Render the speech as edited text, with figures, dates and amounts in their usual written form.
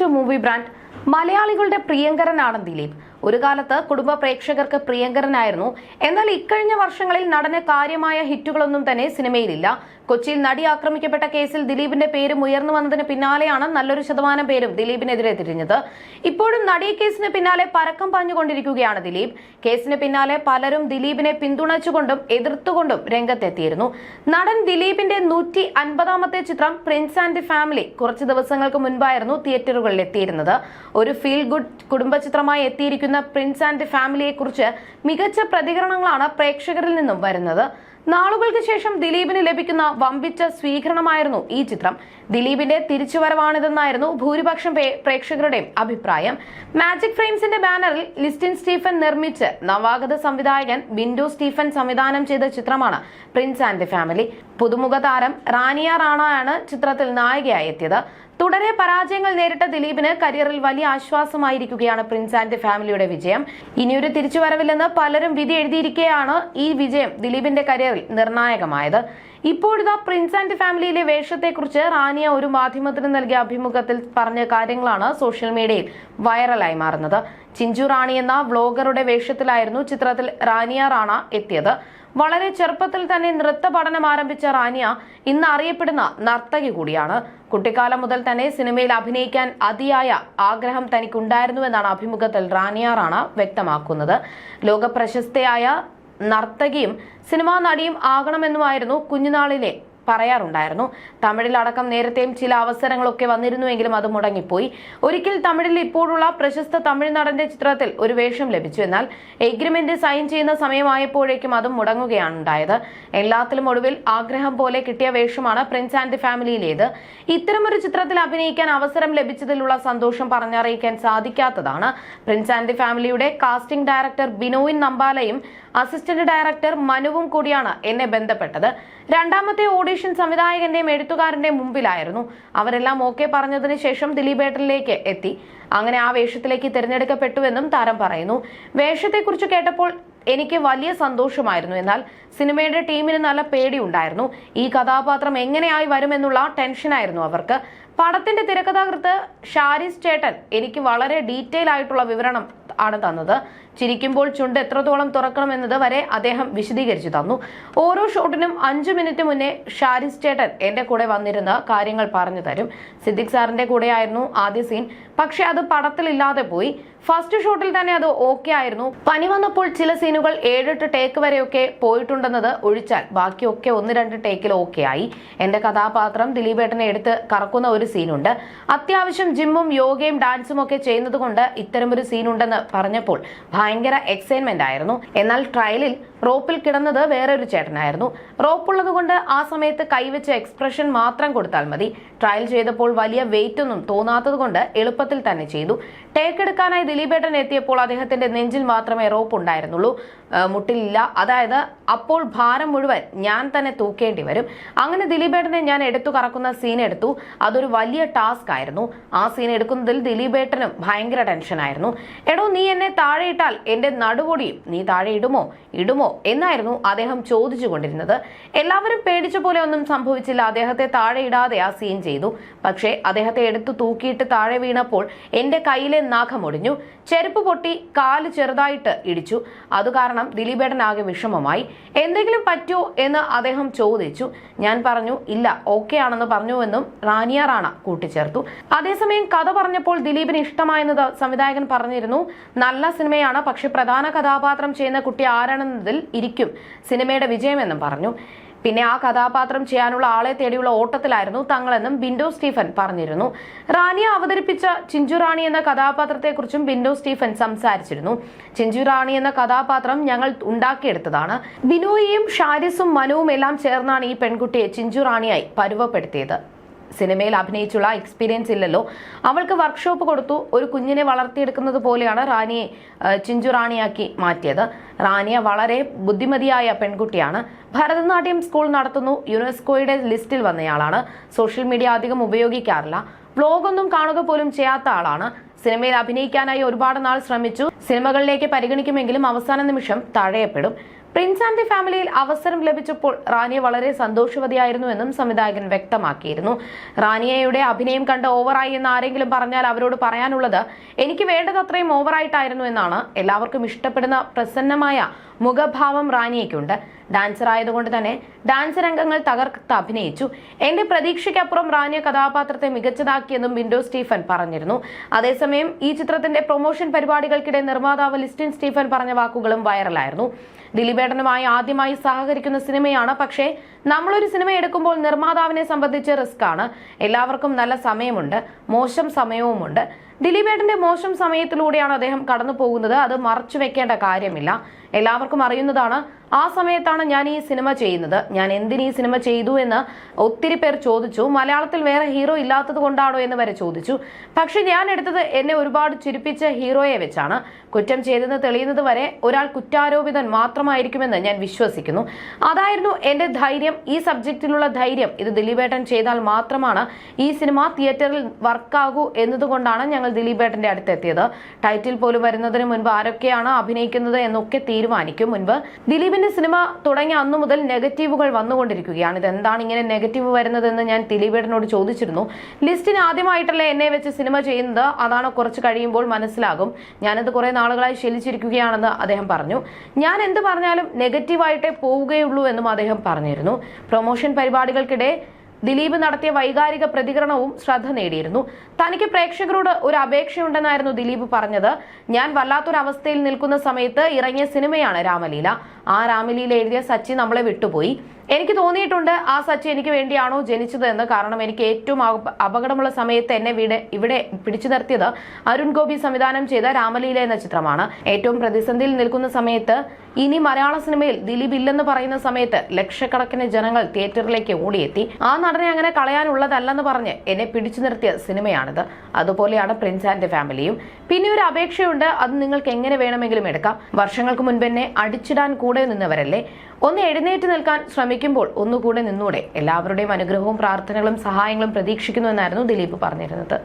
To movie brand. മലയാളികളുടെ പ്രിയങ്കരനാണ് ദിലീപ്. ഒരു കാലത്ത് കുടുംബ പ്രേക്ഷകർക്ക് പ്രിയങ്കരനായിരുന്നു. എന്നാൽ ഇക്കഴിഞ്ഞ വർഷങ്ങളിൽ നടന് കാര്യമായ ഹിറ്റുകളൊന്നും തന്നെ സിനിമയിലില്ല. കൊച്ചിയിൽ നടി ആക്രമിക്കപ്പെട്ട കേസിൽ ദിലീപിന്റെ പേരും ഉയർന്നു വന്നതിന് പിന്നാലെയാണ് നല്ലൊരു ശതമാനം പേരും ദിലീപിനെതിരെ തിരിഞ്ഞത്. ഇപ്പോഴും നടി കേസിന് പിന്നാലെ പരക്കം പാഞ്ഞുകൊണ്ടിരിക്കുകയാണ് ദിലീപ്. കേസിന് പിന്നാലെ പലരും ദിലീപിനെ പിന്തുണച്ചുകൊണ്ടും എതിർത്തുകൊണ്ടും രംഗത്തെത്തിയിരുന്നു. നടൻ ദിലീപിന്റെ 150ാമത്തെ ചിത്രം പ്രിൻസ് ആൻഡ് ഫാമിലി കുറച്ച് ദിവസങ്ങൾക്ക് മുൻപായിരുന്നു തിയേറ്ററുകളിൽ എത്തിയിരുന്നത്. ഒരു ഫീൽ ഗുഡ് കുടുംബ ചിത്രമായി എത്തിയിരിക്കുന്ന പ്രിൻസ് ആൻഡ് ഫാമിലിയെ കുറിച്ച് മികച്ച പ്രതികരണങ്ങളാണ് പ്രേക്ഷകരിൽ നിന്നും വരുന്നത്. നാളുകൾക്ക് ശേഷം ദിലീപിന് ലഭിക്കുന്ന വമ്പിച്ച സ്വീകരണമായിരുന്നു ഈ ചിത്രം. ദിലീപിന്റെ തിരിച്ചുവരവാണിതെന്നായിരുന്നു ഭൂരിപക്ഷം പ്രേക്ഷകരുടെയും അഭിപ്രായം. മാജിക് ഫ്രെയിംസിന്റെ ബാനറിൽ ലിസ്റ്റിൻ സ്റ്റീഫൻ നിർമ്മിച്ച് നവാഗത സംവിധായകൻ ബിൻഡോ സ്റ്റീഫൻ സംവിധാനം ചെയ്ത ചിത്രമാണ് പ്രിൻസ് ആൻഡ് ഫാമിലി. പുതുമുഖ താരം റാനിയ റാണയാണ് ചിത്രത്തിൽ നായികയായി എത്തിയത്. തുടരെ പരാജയങ്ങൾ നേരിട്ട ദിലീപിന് കരിയറിൽ വലിയ ആശ്വാസമായിരിക്കുകയാണ് പ്രിൻസ് ആൻഡ് ഫാമിലിയുടെ വിജയം. ഇനിയൊരു തിരിച്ചുവരവില്ലെന്ന് പലരും വിധി എഴുതിയിരിക്കെയാണ് ഈ വിജയം ദിലീപിന്റെ കരിയറിൽ നിർണായകമായത്. ഇപ്പോഴിതാ പ്രിൻസ് ആൻഡ് ഫാമിലിയിലെ വേഷത്തെക്കുറിച്ച് റാനിയ ഒരു മാധ്യമത്തിന് നൽകിയ അഭിമുഖത്തിൽ പറഞ്ഞ കാര്യങ്ങളാണ് സോഷ്യൽ മീഡിയയിൽ വൈറലായി മാറുന്നത്. ചിഞ്ചു റാണി എന്ന വ്ലോഗറുടെ വേഷത്തിലായിരുന്നു ചിത്രത്തിൽ റാനിയ റാണ എത്തിയത്. വളരെ ചെറുപ്പത്തിൽ തന്നെ നൃത്ത പഠനം ആരംഭിച്ച റാനിയ ഇന്ന് അറിയപ്പെടുന്ന നർത്തകി കൂടിയാണ്. കുട്ടിക്കാലം മുതൽ തന്നെ സിനിമയിൽ അഭിനയിക്കാൻ അതിയായ ആഗ്രഹം തനിക്കുണ്ടായിരുന്നുവെന്നാണ് അഭിമുഖത്തിൽ റാനിയ റാണ വ്യക്തമാക്കുന്നത്. ലോക പ്രശസ്തയായ നർത്തകിയും സിനിമാ നടിയും ആകണമെന്നുമായിരുന്നു കുഞ്ഞുനാളിലെ പറയാറുണ്ടായിരുന്നു. തമിഴിലടക്കം നേരത്തെയും ചില അവസരങ്ങളൊക്കെ വന്നിരുന്നുവെങ്കിലും അത് മുടങ്ങിപ്പോയി. ഒരിക്കൽ തമിഴിൽ ഇപ്പോഴുള്ള പ്രശസ്ത തമിഴ് നടന്റെ ചിത്രത്തിൽ ഒരു വേഷം ലഭിച്ചു. എന്നാൽ എഗ്രിമെന്റ് സൈൻ ചെയ്യുന്ന സമയമായപ്പോഴേക്കും അതും മുടങ്ങുകയാണ് ഉണ്ടായത്. എല്ലാത്തിലും ഒടുവിൽ ആഗ്രഹം പോലെ കിട്ടിയ വേഷമാണ് പ്രിൻസ് ആൻഡ് ഫാമിലിയിലേത്. ഇത്തരമൊരു ചിത്രത്തിൽ അഭിനയിക്കാൻ അവസരം ലഭിച്ചതിലുള്ള സന്തോഷം പറഞ്ഞറിയിക്കാൻ സാധിക്കാത്തതാണ്. പ്രിൻസ് ആൻഡ് ഫാമിലിയുടെ കാസ്റ്റിംഗ് ഡയറക്ടർ ബിനോയ് നമ്പാലയും അസിസ്റ്റന്റ് ഡയറക്ടർ മനുവും കൂടിയാണ് എന്നെ ബന്ധപ്പെട്ടത്. രണ്ടാമത്തെ ഓഡിഷൻ സംവിധായകന്റെയും എഴുത്തുകാരന്റെയും മുമ്പിലായിരുന്നു. അവരെല്ലാം ഓക്കെ പറഞ്ഞതിന് ശേഷം ദിലീപേട്ടനിലേക്ക് എത്തി. അങ്ങനെ ആ വേഷത്തിലേക്ക് തിരഞ്ഞെടുക്കപ്പെട്ടുവെന്നും താരം പറയുന്നു. വേഷത്തെക്കുറിച്ച് കേട്ടപ്പോൾ എനിക്ക് വലിയ സന്തോഷമായിരുന്നു. എന്നാൽ സിനിമയുടെ ടീമിന് നല്ല പേടിയുണ്ടായിരുന്നു. ഈ കഥാപാത്രം എങ്ങനെയായി വരുമെന്നുള്ള ടെൻഷനായിരുന്നു അവർക്ക്. പടത്തിന്റെ തിരക്കഥാകൃത്ത് ഷാരിസ് ചേട്ടൻ എനിക്ക് വളരെ ഡീറ്റെയിൽ ആയിട്ടുള്ള വിവരണം ആണ് തന്നത്. ചിരിക്കുമ്പോൾ ചുണ്ട് എത്രത്തോളം തുറക്കണമെന്നത് വരെ അദ്ദേഹം വിശദീകരിച്ചു തന്നു. ഓരോ ഷോട്ടിനും 5 മിനിറ്റ് മുന്നേ ഷാരിസ് ചേട്ടൻ എന്റെ കൂടെ വന്നിരുന്ന കാര്യങ്ങൾ പറഞ്ഞു തരും. സിദ്ദിഖ് സാറിന്റെ കൂടെയായിരുന്നു ആദ്യ സീൻ. പക്ഷെ അത് പടത്തിലില്ലാതെ പോയി. ഫസ്റ്റ് ഷോട്ടിൽ തന്നെ അത് ഓക്കെ ആയിരുന്നു. പനി വന്നപ്പോൾ ചില സീനുകൾ 7-8 ടേക്ക് വരെയൊക്കെ പോയിട്ടുണ്ടെന്നത് ഒഴിച്ചാൽ ബാക്കിയൊക്കെ 1-2 ടേക്കിൽ ഓക്കെ ആയി. എന്റെ കഥാപാത്രം ദിലീപേട്ടനെ എടുത്ത് കറക്കുന്ന ഒരു സീനുണ്ട്. അത്യാവശ്യം ജിമ്മും യോഗയും ഡാൻസും ഒക്കെ ചെയ്യുന്നത് കൊണ്ട് ഇത്തരമൊരു സീനുണ്ടെന്ന് പറഞ്ഞപ്പോൾ ഭയങ്കര എക്സൈറ്റ്മെന്റ് ആയിരുന്നു. എന്നാൽ ട്രയലിൽ റോപ്പിൽ കിടന്നത് വേറൊരു ചേട്ടനായിരുന്നു. റോപ്പുള്ളത് കൊണ്ട് ആ സമയത്ത് കൈവച്ച് എക്സ്പ്രഷൻ മാത്രം കൊടുത്താൽ മതി. ട്രയൽ ചെയ്തപ്പോൾ വലിയ വെയിറ്റ് ഒന്നും തോന്നാത്തത് കൊണ്ട് എളുപ്പത്തിൽ തന്നെ ചെയ്തു. ടേക്ക് എടുക്കാനായി ദിലീപേട്ടൻ എത്തിയപ്പോൾ അദ്ദേഹത്തിന്റെ നെഞ്ചിൽ മാത്രമേ റോപ്പ് ഉണ്ടായിരുന്നുള്ളൂ, മുട്ടിലില്ല. അതായത് അപ്പോൾ ഭാരം മുഴുവൻ ഞാൻ തന്നെ തൂക്കേണ്ടി വരും. അങ്ങനെ ദിലീപേട്ടനെ ഞാൻ എടുത്തു കറക്കുന്ന സീൻ എടുത്തു. അതൊരു വലിയ ടാസ്ക് ആയിരുന്നു. ആ സീൻ എടുക്കുന്നതിൽ ദിലീപേട്ടനും ഭയങ്കര ടെൻഷനായിരുന്നു. എടോ, നീ എന്നെ താഴെ ഇട്ടാൽ എന്റെ നടുപൊടിയും, നീ താഴെ ഇടുമോ എന്നായിരുന്നു അദ്ദേഹം ചോദിച്ചുകൊണ്ടിരുന്നത്. എല്ലാവരും പേടിച്ച പോലെ ഒന്നും സംഭവിച്ചില്ല. അദ്ദേഹത്തെ താഴെ ഇടാതെ ആ സീൻ ചെയ്തു. പക്ഷേ അദ്ദേഹത്തെ എടുത്തു തൂക്കിയിട്ട് താഴെ വീണപ്പോൾ എന്റെ കയ്യിലെ നഖം ഒടിഞ്ഞു, ചെരുപ്പ് പൊട്ടി, കാല് ചെറുതായിട്ട് ഇടിച്ചു. അത് കാരണം ദിലീപേട്ടൻ ആകെ വിഷമമായി. എന്തെങ്കിലും പറ്റുമോ എന്ന് അദ്ദേഹം ചോദിച്ചു. ഞാൻ പറഞ്ഞു ഇല്ല, ഓക്കെ ആണെന്ന് പറഞ്ഞുവെന്നും റാനിയ റാണ കൂട്ടിച്ചേർത്തു. അതേസമയം കഥ പറഞ്ഞപ്പോൾ ദിലീപിന് ഇഷ്ടമായെന്ന് സംവിധായകൻ പറഞ്ഞിരുന്നു. നല്ല സിനിമയാണ്, പക്ഷെ പ്രധാന കഥാപാത്രം ചെയ്യുന്ന കുട്ടി ആരാണെന്നതിൽ ഇരിക്കും സിനിമയുടെ വിജയമെന്നും പറഞ്ഞു. പിന്നെ ആ കഥാപാത്രം ചെയ്യാനുള്ള ആളെ തേടിയുള്ള ഓട്ടത്തിലായിരുന്നു തങ്ങളെന്നും ബിൻഡോ സ്റ്റീഫൻ പറഞ്ഞിരുന്നു. റാനിയ അവതരിപ്പിച്ച ചിഞ്ചു റാണി എന്ന കഥാപാത്രത്തെക്കുറിച്ചും ബിൻഡോ സ്റ്റീഫൻ സംസാരിച്ചിരുന്നു. ചിഞ്ചു റാണി എന്ന കഥാപാത്രം ഞങ്ങൾ ഉണ്ടാക്കിയെടുത്തതാണ്. ബിനോയിയും ഷാരിസും മനുവും എല്ലാം ചേർന്നാണ് ഈ പെൺകുട്ടിയെ ചിഞ്ചു റാണിയായി പരുവപ്പെടുത്തിയത്. സിനിമയിൽ അഭിനയിച്ചുള്ള എക്സ്പീരിയൻസ് ഇല്ലല്ലോ. അവൾക്ക് വർക്ക്ഷോപ്പ് കൊടുത്തു. ഒരു കുഞ്ഞിനെ വളർത്തിയെടുക്കുന്നത് പോലെയാണ് റാനിയെ ചിഞ്ചു റാണിയാക്കി മാറ്റിയത്. റാനിയ വളരെ ബുദ്ധിമതിയായ പെൺകുട്ടിയാണ്. ഭരതനാട്യം സ്കൂൾ നടത്തുന്നു. യുനെസ്കോയുടെ ലിസ്റ്റിൽ വന്നയാളാണ്. സോഷ്യൽ മീഡിയ അധികം ഉപയോഗിക്കാറില്ല. വ്ലോഗൊന്നും കാണുക പോലും ചെയ്യാത്ത ആളാണ്. സിനിമയിൽ അഭിനയിക്കാനായി ഒരുപാട് നാൾ ശ്രമിച്ചു. സിനിമകളിലേക്ക് പരിഗണിക്കുമെങ്കിലും അവസാന നിമിഷം തഴയപ്പെടും. പ്രിൻസ് ആൻഡ് ദി ഫാമിലിയിൽ അവസരം ലഭിച്ചപ്പോൾ റാനിയ വളരെ സന്തോഷവതിയായിരുന്നുവെന്നും സംവിധായകൻ വ്യക്തമാക്കിയിരുന്നു. റാനിയയുടെ അഭിനയം കണ്ട് ഓവറായി എന്ന് ആരെങ്കിലും പറഞ്ഞാൽ അവരോട് പറയാനുള്ളത് എനിക്ക് വേണ്ടത് അത്രയും ഓവറായിട്ടായിരുന്നു എന്നാണ്. എല്ലാവർക്കും ഇഷ്ടപ്പെടുന്ന പ്രസന്നമായ മുഖഭാവം റാനിയയ്ക്കുണ്ട്. ഡാൻസർ ആയതുകൊണ്ട് തന്നെ ഡാൻസ് രംഗങ്ങൾ തകർത്ത് അഭിനയിച്ചു. എന്റെ പ്രതീക്ഷയ്ക്കപ്പുറം റാനിയ കഥാപാത്രത്തെ മികച്ചതാക്കിയെന്നും വിൻഡോ സ്റ്റീഫൻ പറഞ്ഞിരുന്നു. അതേസമയം ഈ ചിത്രത്തിന്റെ പ്രൊമോഷൻ പരിപാടികൾക്കിടെ നിർമ്മാതാവ് ലിസ്റ്റിൻ സ്റ്റീഫൻ പറഞ്ഞ വാക്കുകളും വൈറലായിരുന്നു. ദിലീപേട്ടനുമായി ആദ്യമായി സഹകരിക്കുന്ന സിനിമയാണ്. പക്ഷേ നമ്മളൊരു സിനിമ എടുക്കുമ്പോൾ നിർമ്മാതാവിനെ സംബന്ധിച്ച് റിസ്ക് ആണ്. എല്ലാവർക്കും നല്ല സമയമുണ്ട്, മോശം സമയവുമുണ്ട്. ദിലീപേട്ടന്റെ മോശം സമയത്തിലൂടെയാണ് അദ്ദേഹം കടന്നു പോകുന്നത്. അത് മറച്ചു വെക്കേണ്ട കാര്യമില്ല. എല്ലാവർക്കും അറിയുന്നതാണ്. ആ സമയത്താണ് ഞാൻ ഈ സിനിമ ചെയ്യുന്നത്. ഞാൻ എന്തിന് ഈ സിനിമ ചെയ്തു എന്ന് ഒത്തിരി പേർ ചോദിച്ചു. മലയാളത്തിൽ വേറെ ഹീറോ ഇല്ലാത്തത് കൊണ്ടാണോ എന്ന് വരെ ചോദിച്ചു. പക്ഷെ ഞാൻ എടുത്തത് എന്നെ ഒരുപാട് ചിരിപ്പിച്ച ഹീറോയെ വെച്ചാണ്. കുറ്റം ചെയ്തെന്ന് തെളിയുന്നത് വരെ ഒരാൾ കുറ്റാരോപിതൻ മാത്രമായിരിക്കുമെന്ന് ഞാൻ വിശ്വസിക്കുന്നു. അതായിരുന്നു എന്റെ ധൈര്യം, ഈ സബ്ജക്റ്റിലുള്ള ധൈര്യം. ഇത് ദിലീപേട്ടൻ ചെയ്താൽ മാത്രമാണ് ഈ സിനിമ തിയേറ്ററിൽ വർക്കാകൂ എന്നതുകൊണ്ടാണ് ഞങ്ങൾ ദിലീപേട്ടന്റെ അടുത്തെത്തിയത്. ടൈറ്റിൽ പോലും വരുന്നതിന് മുൻപ് ആരൊക്കെയാണ് അഭിനയിക്കുന്നത് എന്നൊക്കെ തീരുമാനിക്കും. മുൻപ് ദിലീപിന്റെ സിനിമ തുടങ്ങിയ അന്നു മുതൽ നെഗറ്റീവുകൾ വന്നുകൊണ്ടിരിക്കുകയാണ്. ഇതെന്താണ് ഇങ്ങനെ നെഗറ്റീവ് വരുന്നതെന്ന് ഞാൻ ദിലീപേട്ടനോട് ചോദിച്ചിരുന്നു. ലിസ്റ്റിന് ആദ്യമായിട്ടല്ലേ എന്നെ വെച്ച് സിനിമ ചെയ്യുന്നത്, അതാണ് കുറച്ച് കഴിയുമ്പോൾ മനസ്സിലാകും. ഞാനത് കുറെ നാളുകളായി ശീലിച്ചിരിക്കുകയാണെന്ന് അദ്ദേഹം പറഞ്ഞു. ഞാൻ എന്ത് പറഞ്ഞാലും നെഗറ്റീവായിട്ടേ പോവുകയുള്ളൂ എന്നും അദ്ദേഹം പറഞ്ഞിരുന്നു. പ്രൊമോഷൻ പരിപാടികൾക്കിടെ ദിലീപ് നടത്തിയ വൈകാരിക പ്രതികരണവും ശ്രദ്ധ നേടിയിരുന്നു. തനിക്ക് പ്രേക്ഷകരോട് ഒരു അപേക്ഷയുണ്ടെന്നായിരുന്നു ദിലീപ് പറഞ്ഞത്. ഞാൻ വല്ലാത്തൊരവസ്ഥയിൽ നിൽക്കുന്ന സമയത്ത് ഇറങ്ങിയ സിനിമയാണ് രാമലീല. ആ രാമലീല എഴുതിയ സച്ചി നമ്മളെ വിട്ടുപോയി. എനിക്ക് തോന്നിയിട്ടുണ്ട് ആ സച്ചി എനിക്ക് വേണ്ടിയാണോ ജനിച്ചത് എന്ന്. കാരണം എനിക്ക് ഏറ്റവും അപകടമുള്ള സമയത്ത് എന്നെ ഇവിടെ പിടിച്ചു നിർത്തിയത് അരുൺ ഗോപി സംവിധാനം ചെയ്ത രാമലീല എന്ന ചിത്രമാണ്. ഏറ്റവും പ്രതിസന്ധിയിൽ നിൽക്കുന്ന സമയത്ത്, ഇനി മലയാള സിനിമയിൽ ദിലീപ് ഇല്ലെന്ന് പറയുന്ന സമയത്ത് ലക്ഷക്കണക്കിന് ജനങ്ങൾ തിയേറ്ററിലേക്ക് ഓടിയെത്തി. ആ നടനെ അങ്ങനെ കളയാനുള്ളതല്ലെന്ന് പറഞ്ഞ് എന്നെ പിടിച്ചു നിർത്തിയ സിനിമയാണിത്. അതുപോലെയാണ് പ്രിൻസ് ആൻഡ് ഫാമിലിയും. പിന്നെ ഒരു അപേക്ഷയുണ്ട്, അത് നിങ്ങൾക്ക് എങ്ങനെ വേണമെങ്കിലും എടുക്കാം. വർഷങ്ങൾക്ക് മുൻപ് എന്നെ അടിച്ചിടാൻ കൂടെ നിന്നവരല്ലേ, ഒന്ന് എഴുന്നേറ്റ് നിൽക്കാൻ ശ്രമിക്കുമ്പോൾ ഒന്നുകൂടെ നിന്നൂടെ. എല്ലാവരുടെയും അനുഗ്രഹവും പ്രാർത്ഥനകളും സഹായങ്ങളും പ്രതീക്ഷിക്കുന്നു എന്നായിരുന്നു ദിലീപ് പറഞ്ഞിരുന്നത്.